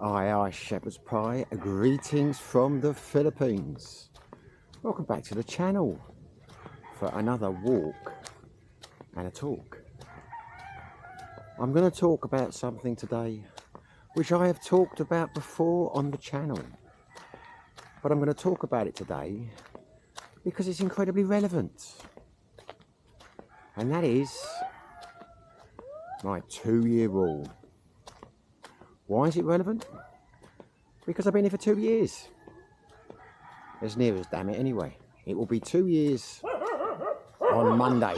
Aye, shepherd's pie, greetings from the Philippines. Welcome back to the channel for another walk and a talk. I'm going to talk about something today which I have talked about before on the channel, but I'm going to talk about it today because it's incredibly relevant, and that is my 2-year rule. Why is it relevant? Because I've been here for 2 years. As near as, damn it, anyway. It will be 2 years on Monday.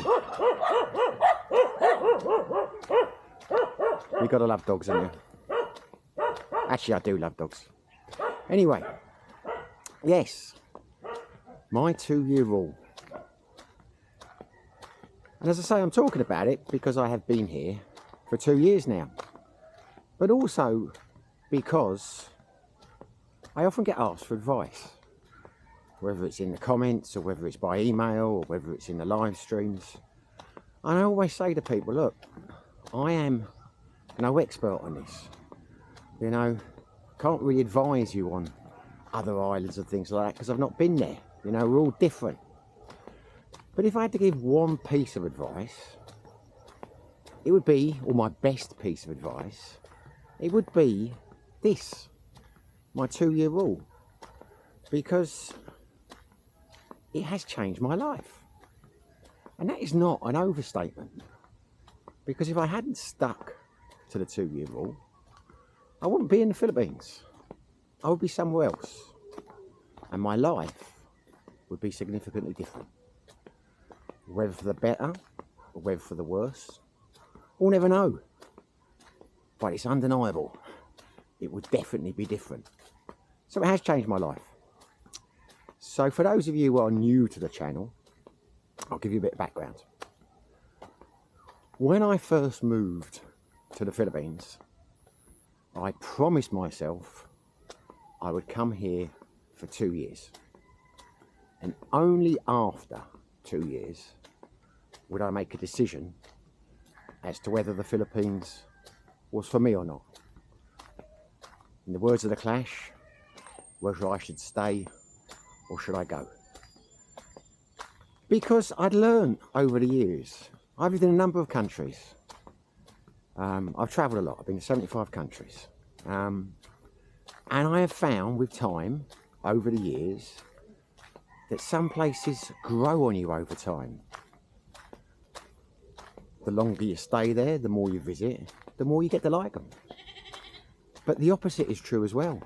You gotta love dogs, haven't you? Actually, I do love dogs. Anyway, yes, my 2-year rule. And as I say, I'm talking about it because I have been here for 2 years now. But also because I often get asked for advice, whether it's in the comments or whether it's by email or whether it's in the live streams. And I always say to people, look, I am no expert on this. You know, can't really advise you on other islands and things like that because I've not been there. You know, we're all different. But if I had to give one piece of advice, it would be, or my best piece of advice, it would be this, my 2-year rule, because it has changed my life. And that is not an overstatement, because if I hadn't stuck to the 2-year rule, I wouldn't be in the Philippines. I would be somewhere else, and my life would be significantly different. Whether for the better or whether for the worse, we'll never know. But it's undeniable, it would definitely be different. So it has changed my life. So for those of you who are new to the channel, I'll give you a bit of background. When I first moved to the Philippines, I promised myself I would come here for 2 years. And only after 2 years would I make a decision as to whether the Philippines was for me or not. In the words of The Clash, whether I should stay or should I go. Because I'd learned over the years, I've lived in a number of countries. I've travelled a lot, I've been to 75 countries. And I have found with time, over the years, that some places grow on you over time. The longer you stay there, the more you visit, the more you get to like them. But the opposite is true as well.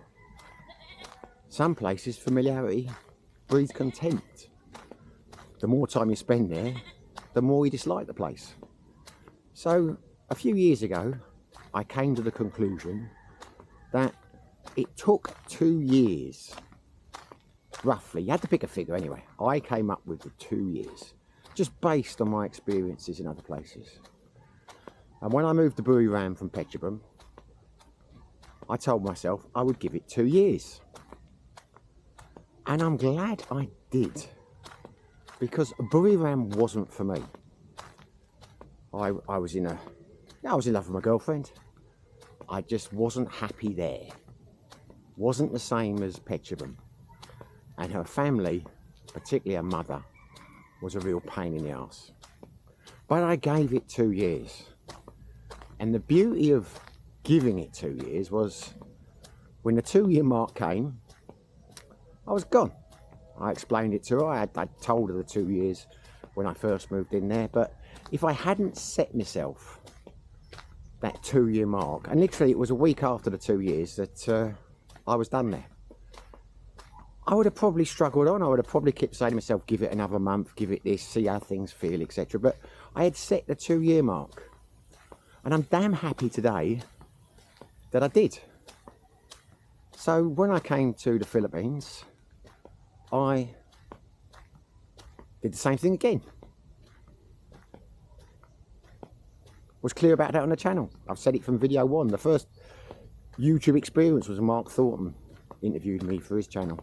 Some places, familiarity breeds contempt. The more time you spend there, the more you dislike the place. So a few years ago, I came to the conclusion that it took 2 years, roughly, you had to pick a figure anyway. I came up with the 2 years, just based on my experiences in other places. And when I moved to Buriram from Petchabram, I told myself I would give it 2 years. And I'm glad I did, because Buriram wasn't for me. I was in love with my girlfriend. I just wasn't happy there. Wasn't the same as Petchabram. And her family, particularly her mother, was a real pain in the arse. But I gave it 2 years. And the beauty of giving it 2 years was when the 2-year mark came, I was gone. I explained it to her. I'd told her the 2 years when I first moved in there. But if I hadn't set myself that 2-year mark, and literally it was a week after the 2 years that I was done there, I would have probably struggled on. I would have probably kept saying to myself, give it another month, give it this, see how things feel, etc. But I had set the 2-year mark. And I'm damn happy today that I did. So when I came to the Philippines, I did the same thing again. Was clear about that on the channel. I've said it from video 1. The first YouTube experience was Mark Thornton interviewed me for his channel.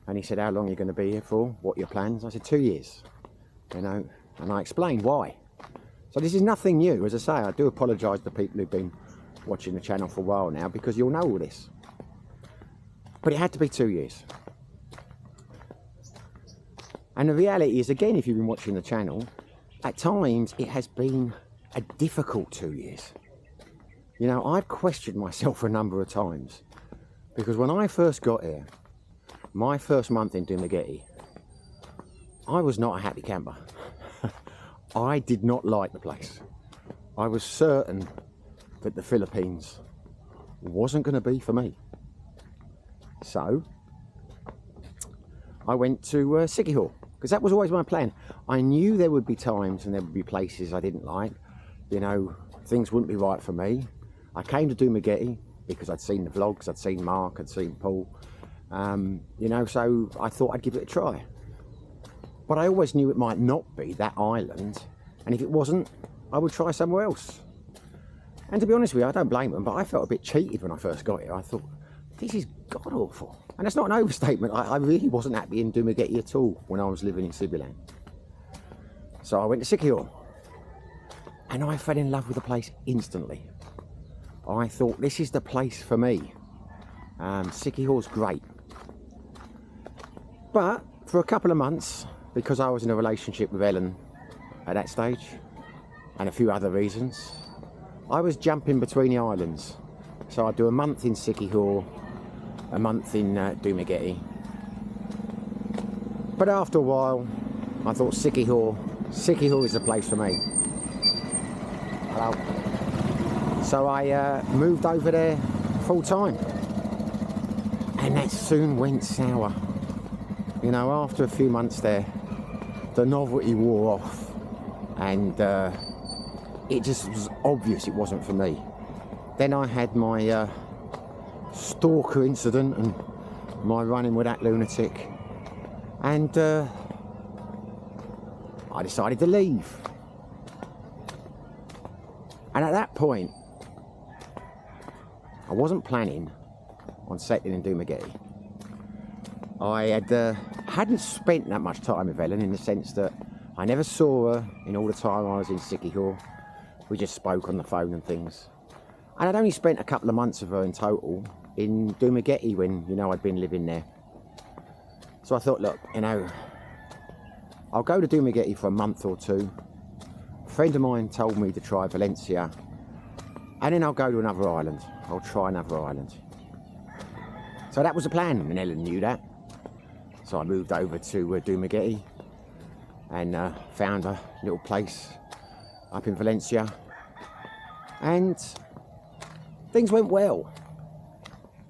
And he said, how long are you going to be here for? What are your plans? I said, 2 years. You know, and I explained why. So this is nothing new. As I say, I do apologise to people who've been watching the channel for a while now, because you'll know all this. But it had to be 2 years. And the reality is, again, if you've been watching the channel, at times it has been a difficult 2 years. You know, I've questioned myself a number of times, because when I first got here, my first month in Dumaguete, I was not a happy camper. I did not like the place. I was certain that the Philippines wasn't going to be for me. So I went to Siquijor, because that was always my plan. I knew there would be times and there would be places I didn't like. You know, things wouldn't be right for me. I came to Dumaguete because I'd seen the vlogs, I'd seen Mark, I'd seen Paul. You know, so I thought I'd give it a try. But I always knew it might not be that island, and if it wasn't, I would try somewhere else. And to be honest with you, I don't blame them, but I felt a bit cheated when I first got here. I thought, this is god-awful. And that's not an overstatement. I really wasn't happy in Dumaguete at all when I was living in Sibilan. So I went to Siquijor, and I fell in love with the place instantly. I thought, this is the place for me. Siquijor's great. But for a couple of months, because I was in a relationship with Ellen at that stage, and a few other reasons, I was jumping between the islands. So I'd do a month in Siquijor, a month in Dumaguete. But after a while, I thought Siquijor is the place for me. Hello. So I moved over there full time. And that soon went sour. You know, after a few months there, the novelty wore off, and it just was obvious it wasn't for me. Then I had my stalker incident and my running with that lunatic, and I decided to leave. And at that point, I wasn't planning on settling in Dumaguete. I hadn't spent that much time with Ellen, in the sense that I never saw her in all the time I was in Siquijor. We just spoke on the phone and things. And I'd only spent a couple of months with her in total in Dumaguete when, you know, I'd been living there. So I thought, look, you know, I'll go to Dumaguete for a month or two. A friend of mine told me to try Valencia, and then I'll go to another island. I'll try another island. So that was the plan, and Ellen knew that. So I moved over to Dumaguete and found a little place up in Valencia, and things went well,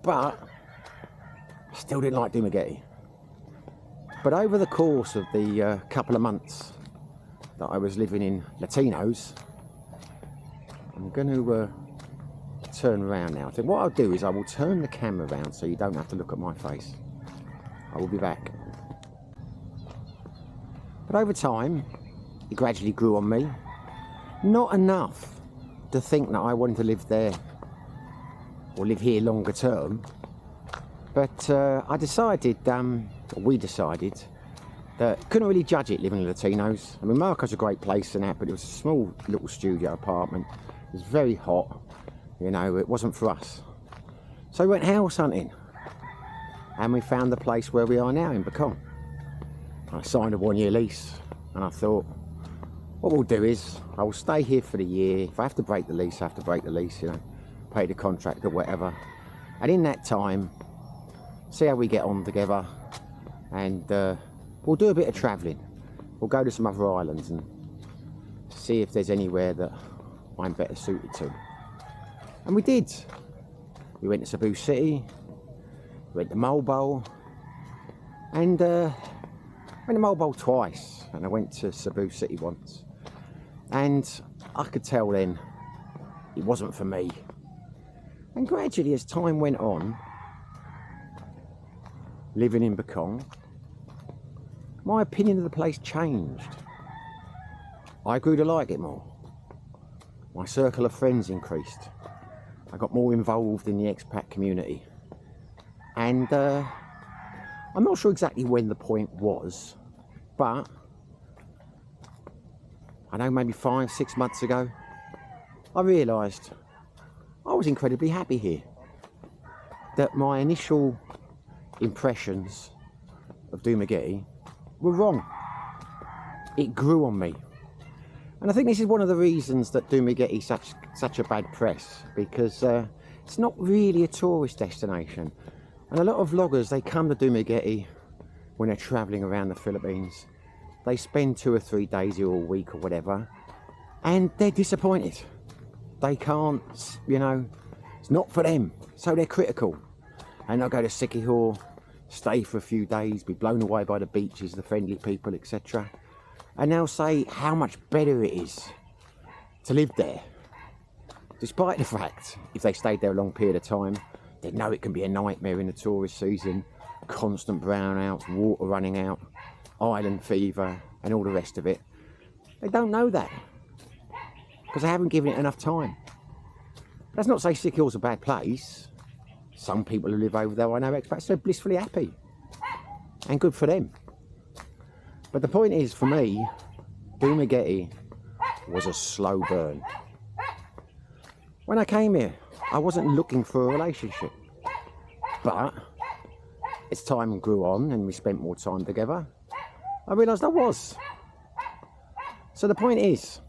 but I still didn't like Dumaguete. But over the course of the couple of months that I was living in Latinos, I'm going to turn around now. I think what I'll do is I will turn the camera around so you don't have to look at my face. I will be back. But over time, it gradually grew on me. Not enough to think that I wanted to live there or live here longer term. But I decided, we decided, that couldn't really judge it living in Latinos. I mean, Marco's a great place and that, but it was a small little studio apartment. It was very hot, you know, it wasn't for us. So we went house hunting, and we found the place where we are now in Bekong. I signed a 1-year lease, and I thought, what we'll do is, I will stay here for the year. If I have to break the lease, I have to break the lease, you know, pay the contract or whatever. And in that time, see how we get on together, and we'll do a bit of travelling. We'll go to some other islands and see if there's anywhere that I'm better suited to. And we did. We went to Cebu City, we went to Malbo, and I went to Malbo twice, and I went to Cebu City once. And I could tell then it wasn't for me. And gradually, as time went on, living in Bekong, my opinion of the place changed. I grew to like it more. My circle of friends increased. I got more involved in the expat community. And I'm not sure exactly when the point was, but I know maybe 5-6 months ago, I realised I was incredibly happy here. That my initial impressions of Dumaguete were wrong. It grew on me. And I think this is one of the reasons that Dumaguete is such a bad press, because it's not really a tourist destination. And a lot of vloggers, they come to Dumaguete when they're travelling around the Philippines. They spend 2 or 3 days here, or a week or whatever, and they're disappointed. They can't, you know, it's not for them. So they're critical. And they'll go to Siquijor, stay for a few days, be blown away by the beaches, the friendly people, etc. And they'll say how much better it is to live there. Despite the fact, if they stayed there a long period of time, they know it can be a nightmare in the tourist season. Constant brownouts, water running out, island fever, and all the rest of it. They don't know that, because they haven't given it enough time. That's not to say Siquijor's a bad place. Some people who live over there, I know expats, are blissfully happy. And good for them. But the point is, for me, Dumaguete was a slow burn. When I came here, I wasn't looking for a relationship. But as time grew on and we spent more time together, I realised I was. So the point is,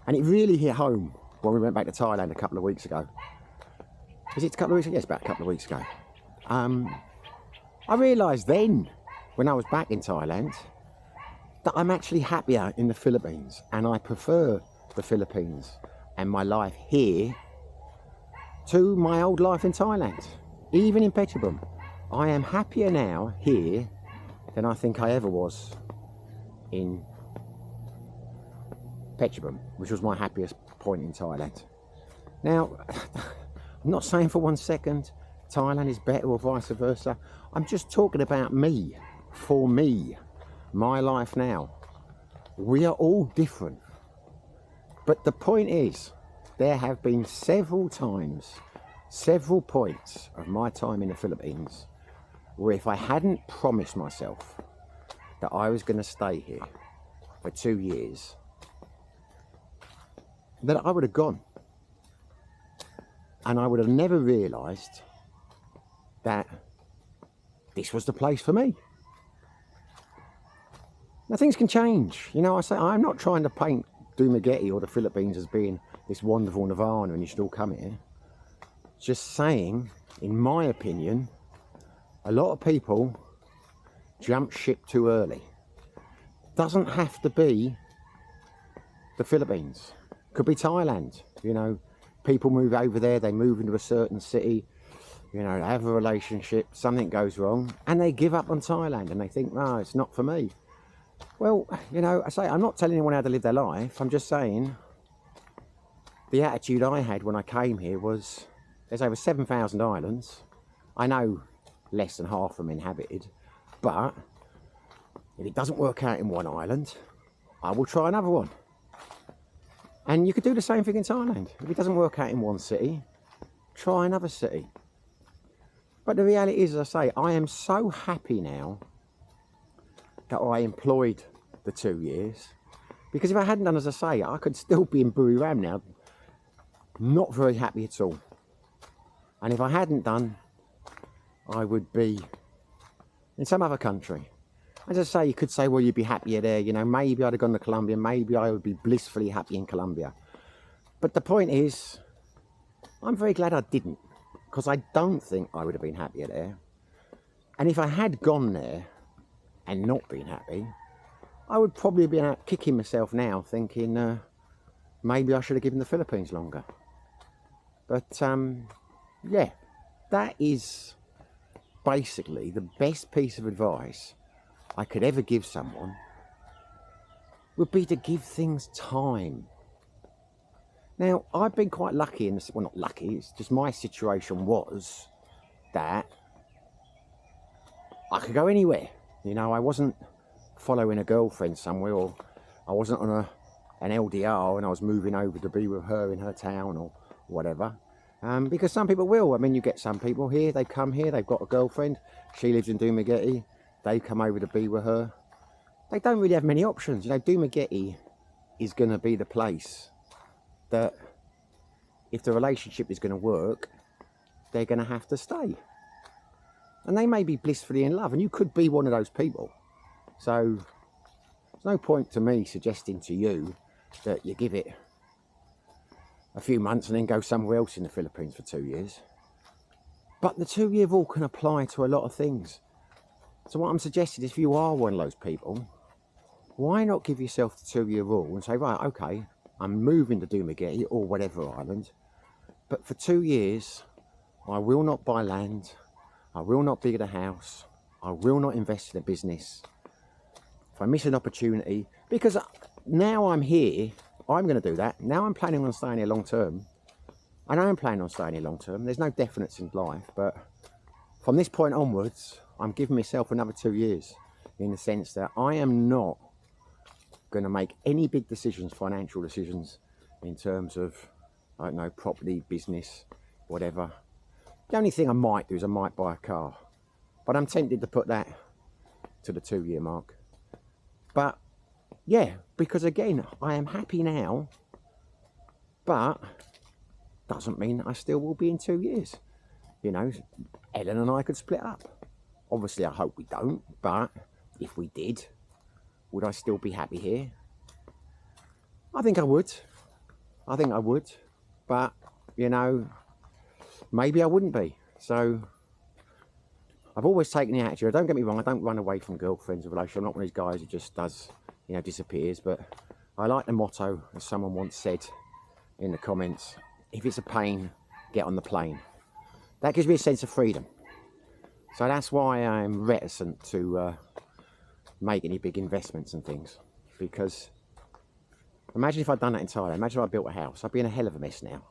and it really hit home when we went back to Thailand a couple of weeks ago. Was it a couple of weeks ago? Yes, about a couple of weeks ago. I realised then, when I was back in Thailand, that I'm actually happier in the Philippines, and I prefer the Philippines and my life here to my old life in Thailand. Even in Phetchabun, I am happier now here than I think I ever was in Phetchabun, which was my happiest point in Thailand. Now, I'm not saying for 1 second Thailand is better or vice versa. I'm just talking about me, for me, my life now. We are all different. But the point is, there have been several times, several points of my time in the Philippines where if I hadn't promised myself that I was going to stay here for 2 years, that I would have gone. And I would have never realised that this was the place for me. Now things can change. You know, I say I'm not trying to paint Dumaguete or the Philippines as being this wonderful nirvana and you should all come here. Just saying, in my opinion, a lot of people jump ship too early. Doesn't have to be the Philippines. Could be Thailand. You know, people move over there, they move into a certain city, you know, they have a relationship, something goes wrong, and they give up on Thailand and they think, no, it's not for me. Well, you know, I say, I'm not telling anyone how to live their life. I'm just saying the attitude I had when I came here was, there's over 7,000 islands. I know less than half of them inhabited, but if it doesn't work out in one island, I will try another one. And you could do the same thing in Thailand. If it doesn't work out in one city, try another city. But the reality is, as I say, I am so happy now that I employed the 2 years. Because if I hadn't done, as I say, I could still be in Buriram now, not very happy at all. And if I hadn't done, I would be in some other country. As I say, you could say, well, you'd be happier there. You know, maybe I'd have gone to Colombia. Maybe I would be blissfully happy in Colombia. But the point is, I'm very glad I didn't, because I don't think I would have been happier there. And if I had gone there and not been happy, I would probably be out kicking myself now, thinking maybe I should have given the Philippines longer. But yeah, that is basically the best piece of advice I could ever give someone, would be to give things time. Now, I've been quite lucky in this, well, not lucky, it's just my situation was that I could go anywhere. You know, I wasn't following a girlfriend somewhere, or I wasn't on an LDR and I was moving over to be with her in her town or whatever. Because some people will. I mean, you get some people here, they come here, they've got a girlfriend, she lives in Dumaguete, they come over to be with her. They don't really have many options. You know, Dumaguete is going to be the place that if the relationship is going to work, they're going to have to stay. And they may be blissfully in love, and you could be one of those people. So there's no point to me suggesting to you that you give it a few months and then go somewhere else in the Philippines for 2 years. But the 2-year rule can apply to a lot of things. So what I'm suggesting is, if you are one of those people, why not give yourself the 2-year rule and say, right, okay, I'm moving to Dumaguete or whatever island, but for 2 years, I will not buy land, I will not build a house, I will not invest in a business. If I miss an opportunity, because now I'm here, I'm going to do that. Now I'm planning on staying here long term. I know I'm planning on staying here long term. There's no definites in life, but from this point onwards, I'm giving myself another 2 years, in the sense that I am not going to make any big decisions, financial decisions, in terms of, I don't know, property, business, whatever. The only thing I might do is I might buy a car, but I'm tempted to put that to the 2-year mark. But yeah, because again, I am happy now, but doesn't mean I still will be in 2 years. You know, Ellen and I could split up. Obviously, I hope we don't, but if we did, would I still be happy here? I think I would. I think I would. But, you know, maybe I wouldn't be. So I've always taken the attitude, don't get me wrong, I don't run away from girlfriends or relationships. I'm not one of these guys who just does, you know, disappears. But I like the motto, as someone once said in the comments, if it's a pain, get on the plane. That gives me a sense of freedom. So that's why I'm reticent to make any big investments and things. Because imagine if I'd done that in Thailand, imagine if I built a house, I'd be in a hell of a mess now.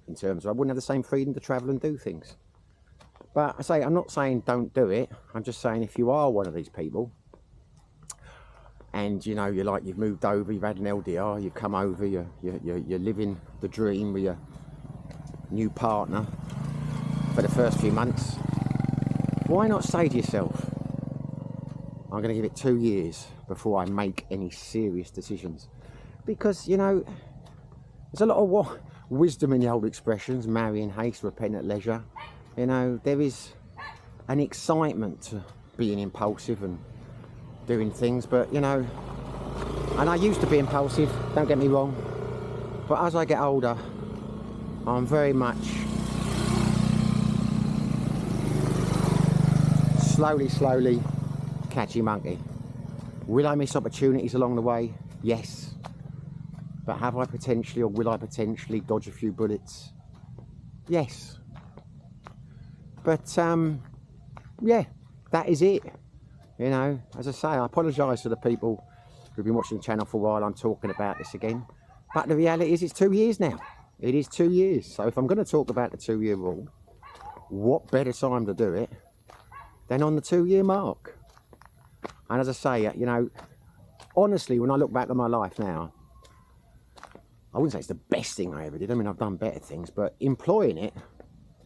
In terms of, I wouldn't have the same freedom to travel and do things. But I say, I'm not saying don't do it. I'm just saying, if you are one of these people, and you know, you're like, you've moved over, you've had an LDR, you've come over, you're living the dream with your new partner for the first few months, why not say to yourself, I'm going to give it 2 years before I make any serious decisions? Because, you know, there's a lot of wisdom in the old expressions, marry in haste, repent at leisure. You know, there is an excitement to being impulsive and doing things, but, you know, and I used to be impulsive, don't get me wrong, but as I get older, I'm very much slowly catchy monkey. Will I miss opportunities along the way? Yes. But have I potentially, or will I potentially dodge a few bullets? Yes. But yeah, that is it. You know, as I say, I apologise to the people who've been watching the channel for a while. I'm talking about this again, but the reality is, it's 2 years now. It is 2 years. So if I'm going to talk about the 2-year rule, what better time to do it than on the 2-year mark? And as I say, you know, honestly, when I look back at my life now, I wouldn't say it's the best thing I ever did. I mean, I've done better things, but employing it,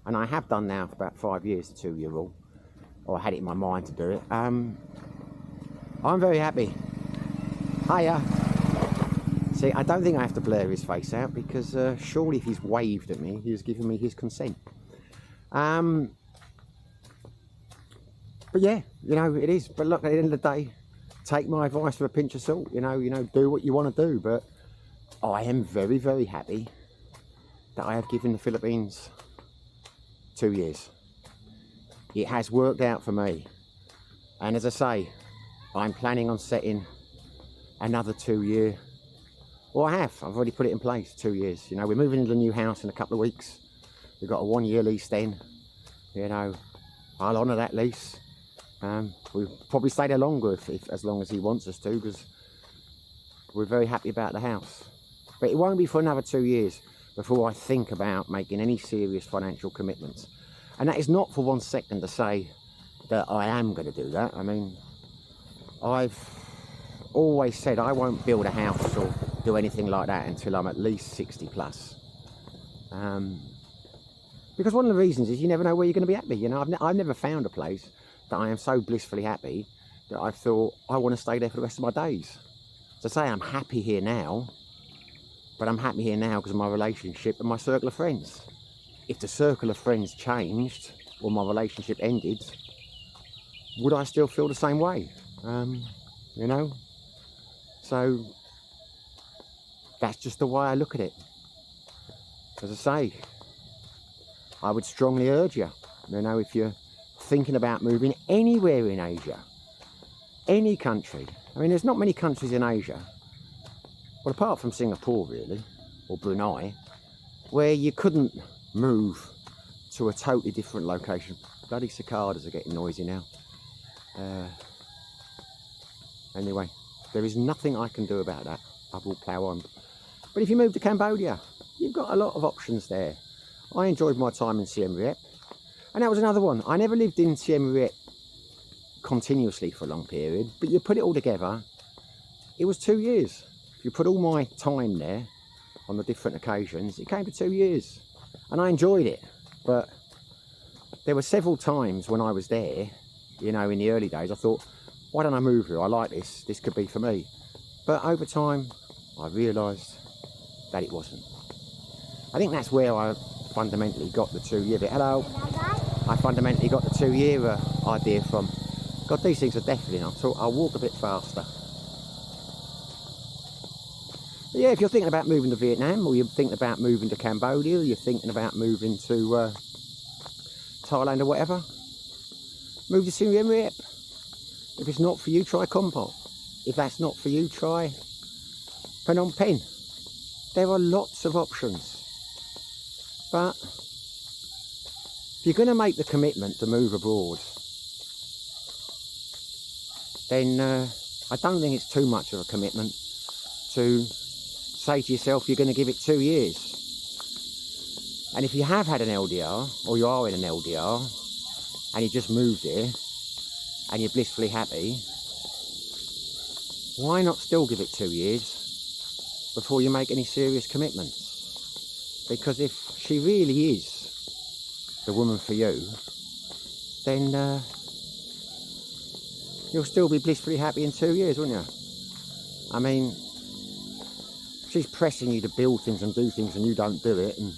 and I have done now for about 5 years, the 2-year rule, or I had it in my mind to do it. I'm very happy. Hiya. See, I don't think I have to blur his face out, because surely if he's waved at me, he's given me his consent. But yeah, you know, it is. But look, at the end of the day, take my advice with a pinch of salt. You know, do what you want to do. But I am very, very happy that I have given the Philippines 2 years. It has worked out for me. And as I say, I'm planning on setting another 2 year. Well, I've already put it in place, 2 years. You know, we're moving into a new house in a couple of weeks. We've got a 1-year lease then. You know, I'll honour that lease. We'll probably stay there longer if as long as he wants us to, because we're very happy about the house. But it won't be for another 2 years before I think about making any serious financial commitments. And that is not for 1 second to say that I am going to do that. I mean, I've always said I won't build a house or do anything like that until I'm at least 60 plus. Because one of the reasons is you never know where you're going to be happy. You know, I've never found a place that I am so blissfully happy that I thought I want to stay there for the rest of my days. So say I'm happy here now, but I'm happy here now because of my relationship and my circle of friends. If the circle of friends changed, or my relationship ended, would I still feel the same way? You know, so that's just the way I look at it. As I say, I would strongly urge you, you know, if you're thinking about moving anywhere in Asia, any country. I mean, there's not many countries in Asia, well, apart from Singapore really, or Brunei, where you couldn't move to a totally different location. Bloody cicadas are getting noisy now. Anyway, there is nothing I can do about that. I will plough on. But if you move to Cambodia, you've got a lot of options there. I enjoyed my time in Siem Reap, and that was another one. I never lived in Siem Reap continuously for a long period, but you put it all together, it was 2 years. If you put all my time there on the different occasions, it came to 2 years, and I enjoyed it. But there were several times when I was there, you know, in the early days, I thought, why don't I move here? I like this, this could be for me. But over time, I realised that it wasn't. I think that's where I fundamentally got the 2 year bit. Hello. I fundamentally got the 2 year idea from. God, these things are deafening. I'll walk a bit faster. But yeah, if you're thinking about moving to Vietnam, or you're thinking about moving to Cambodia, or you're thinking about moving to Thailand or whatever, move to Siem Reap. If it's not for you, try Kompot. If that's not for you, try Phnom Penh. There are lots of options. But if you're going to make the commitment to move abroad, then I don't think it's too much of a commitment to say to yourself you're going to give it 2 years. And if you have had an LDR, or you are in an LDR, and you just moved here, and you're blissfully happy, why not still give it 2 years before you make any serious commitments? Because if she really is the woman for you, then you'll still be blissfully happy in 2 years, won't you? I mean, she's pressing you to build things and do things and you don't do it, and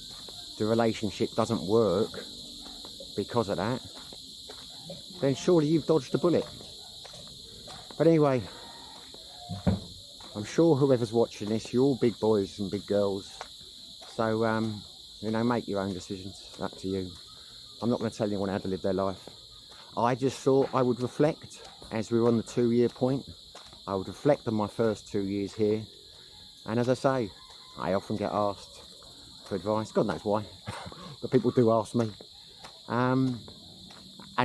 the relationship doesn't work because of that, then surely you've dodged a bullet. But anyway, I'm sure whoever's watching this, you're all big boys and big girls, so you know, make your own decisions. It's up to you. I'm not going to tell anyone how to live their life. I just thought I would reflect, as we're on the 2 year point, I would reflect on my first 2 years here. And as I say, I often get asked for advice. God knows why, but people do ask me. And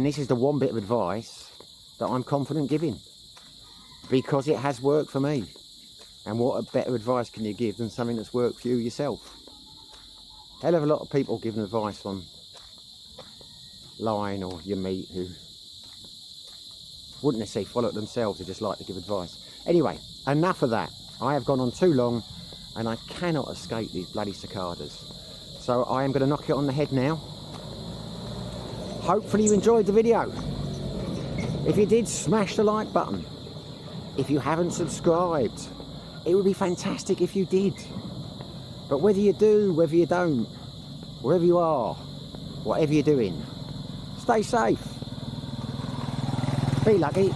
this is the one bit of advice that I'm confident giving, because it has worked for me. And what a better advice can you give than something that's worked for you yourself? Hell of a lot of people giving advice online, or you meet, who wouldn't necessarily follow it themselves, they just like to give advice. Anyway, enough of that. I have gone on too long, and I cannot escape these bloody cicadas. So I am going to knock it on the head now. Hopefully you enjoyed the video. If you did, smash the like button. If you haven't subscribed, it would be fantastic if you did. But whether you do, whether you don't, wherever you are, whatever you're doing, stay safe. Be lucky.